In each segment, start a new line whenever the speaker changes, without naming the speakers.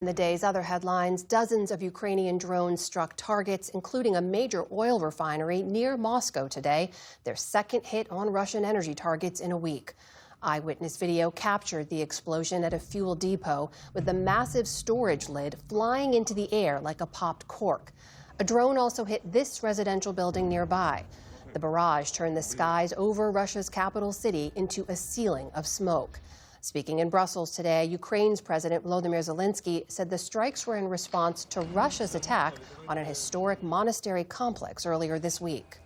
In the day's other headlines, dozens of Ukrainian drones struck targets, including a major oil refinery near Moscow today, their second hit on Russian energy targets in a week. Eyewitness video captured the explosion at a fuel depot, with the massive storage lid flying into the air like a popped cork. A drone also hit this residential building nearby. The barrage turned the skies over Russia's capital city into a ceiling of smoke. Speaking in Brussels today, Ukraine's President Volodymyr Zelensky said the strikes were in response to Russia's attack on an historic monastery complex earlier this week.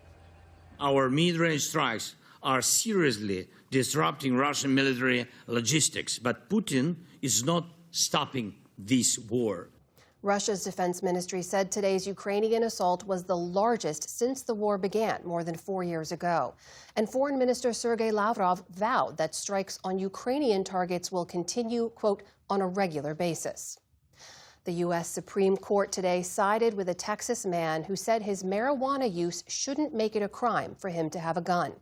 Our mid-range strikes are seriously disrupting Russian military logistics, but Putin is not stopping this war.
Russia's defense ministry said today's Ukrainian assault was the largest since the war began more than 4 years ago. And Foreign Minister Sergei Lavrov vowed that strikes on Ukrainian targets will continue, quote, on a regular basis. The U.S. Supreme Court today sided with a Texas man who said his marijuana use shouldn't make it a crime for him to have a gun.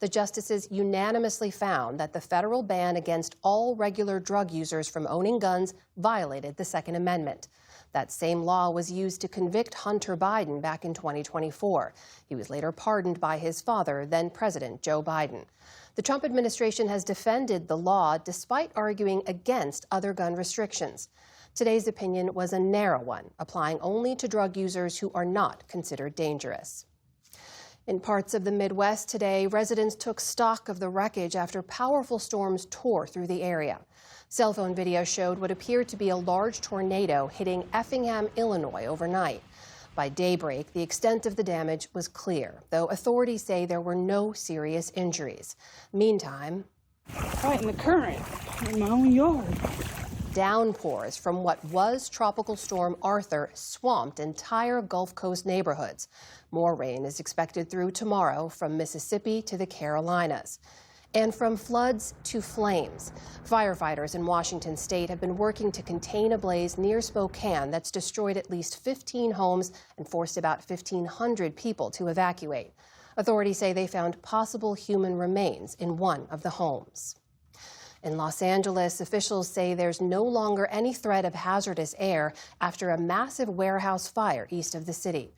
The justices unanimously found that the federal ban against all regular drug users from owning guns violated the Second Amendment. That same law was used to convict Hunter Biden back in 2024. He was later pardoned by his father, then President Joe Biden. The Trump administration has defended the law despite arguing against other gun restrictions. Today's opinion was a narrow one, applying only to drug users who are not considered dangerous. In parts of the Midwest today, residents took stock of the wreckage after powerful storms tore through the area. Cell phone video showed what appeared to be a large tornado hitting Effingham, Illinois overnight. By daybreak, the extent of the damage was clear, though authorities say there were no serious injuries. Meantime,
fighting the current in my own yard.
Downpours from what was Tropical Storm Arthur swamped entire Gulf Coast neighborhoods. More rain is expected through tomorrow from Mississippi to the Carolinas. And from floods to flames. Firefighters in Washington state have been working to contain a blaze near Spokane that's destroyed at least 15 homes and forced about 1,500 people to evacuate. Authorities say they found possible human remains in one of the homes. In Los Angeles, officials say there's no longer any threat of hazardous air after a massive warehouse fire east of the city.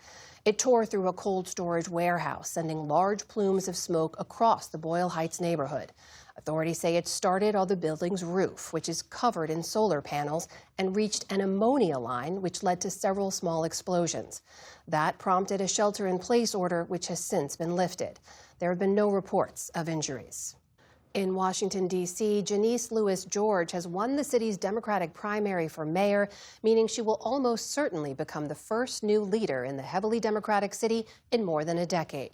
It tore through a cold storage warehouse, sending large plumes of smoke across the Boyle Heights neighborhood. Authorities say it started on the building's roof, which is covered in solar panels, and reached an ammonia line, which led to several small explosions. That prompted a shelter-in-place order, which has since been lifted. There have been no reports of injuries. In Washington, D.C., Janice Lewis George has won the city's Democratic primary for mayor, meaning she will almost certainly become the first new leader in the heavily Democratic city in more than a decade.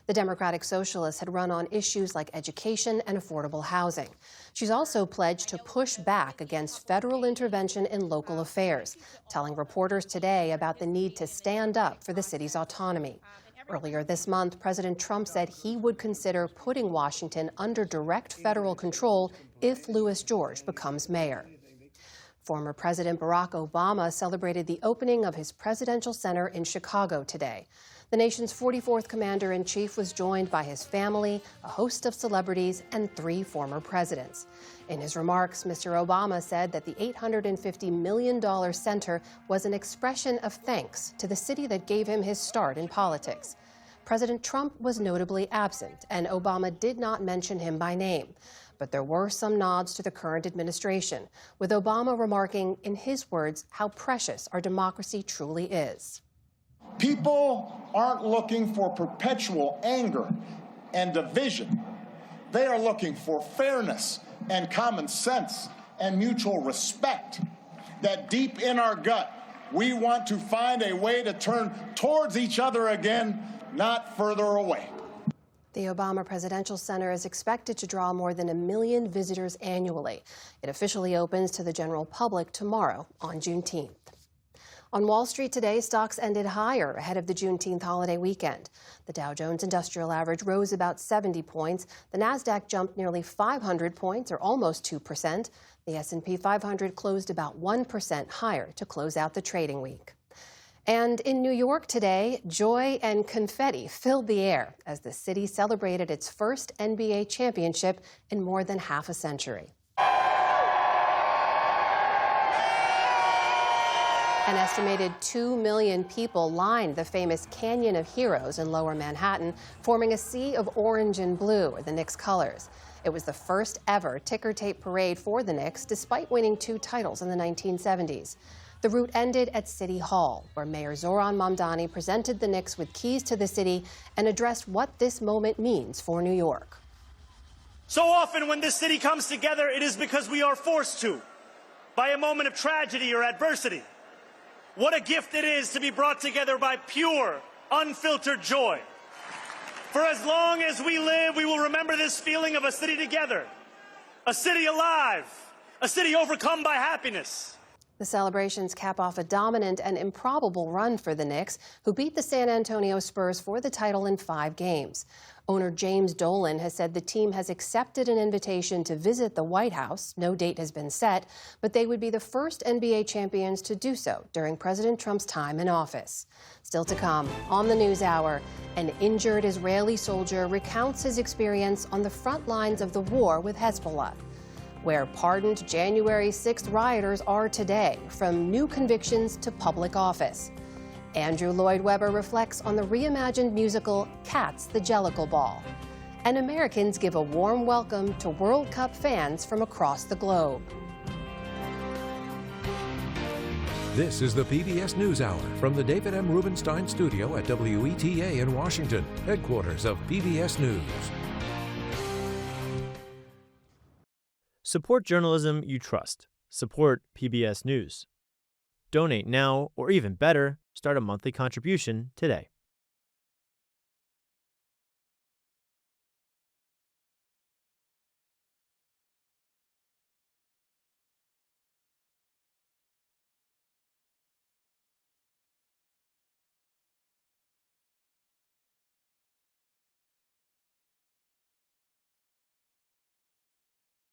The Democratic Socialist had run on issues like education and affordable housing. She's also pledged to push back against federal intervention in local affairs, telling reporters today about the need to stand up for the city's autonomy. Earlier this month, President Trump said he would consider putting Washington under direct federal control if Louis George becomes mayor. Former President Barack Obama celebrated the opening of his presidential center in Chicago today. The nation's 44th commander-in-chief was joined by his family, a host of celebrities, and 3 former presidents. In his remarks, Mr. Obama said that the $850 million center was an expression of thanks to the city that gave him his start in politics. President Trump was notably absent, and Obama did not mention him by name. But there were some nods to the current administration, with Obama remarking, in his words, how precious our democracy truly is.
People aren't looking for perpetual anger and division. They are looking for fairness and common sense and mutual respect. That deep in our gut, we want to find a way to turn towards each other again, not further away.
The Obama Presidential Center is expected to draw more than 1 million visitors annually. It officially opens to the general public tomorrow on Juneteenth. On Wall Street today, stocks ended higher ahead of the Juneteenth holiday weekend. The Dow Jones Industrial Average rose about 70 points. The Nasdaq jumped nearly 500 points, or almost 2%. The S&P 500 closed about 1% higher to close out the trading week. And in New York today, joy and confetti filled the air as the city celebrated its first NBA championship in more than half a century. An estimated 2 million people lined the famous Canyon of Heroes in Lower Manhattan, forming a sea of orange and blue, the Knicks' colors. It was the first ever ticker tape parade for the Knicks, despite winning 2 titles in the 1970s. The route ended at City Hall, where Mayor Zoran Mamdani presented the Knicks with keys to the city and addressed what this moment means for New York.
So often when this city comes together, it is because we are forced to, by a moment of tragedy or adversity. What a gift it is to be brought together by pure, unfiltered joy. For as long as we live, we will remember this feeling of a city together, a city alive, a city overcome by happiness.
The celebrations cap off a dominant and improbable run for the Knicks, who beat the San Antonio Spurs for the title in 5 games. Owner James Dolan has said the team has accepted an invitation to visit the White House. No date has been set, but they would be the first NBA champions to do so during President Trump's time in office. Still to come on the News Hour, an injured Israeli soldier recounts his experience on the front lines of the war with Hezbollah. Where pardoned January 6th rioters are today, from new convictions to public office. Andrew Lloyd Webber reflects on the reimagined musical Cats, the Jellicle Ball. And Americans give a warm welcome to World Cup fans from across the globe.
This is the PBS News Hour from the David M. Rubenstein Studio at WETA in Washington, headquarters of PBS News.
Support journalism you trust. Support PBS News. Donate now, or even better, start a monthly contribution today.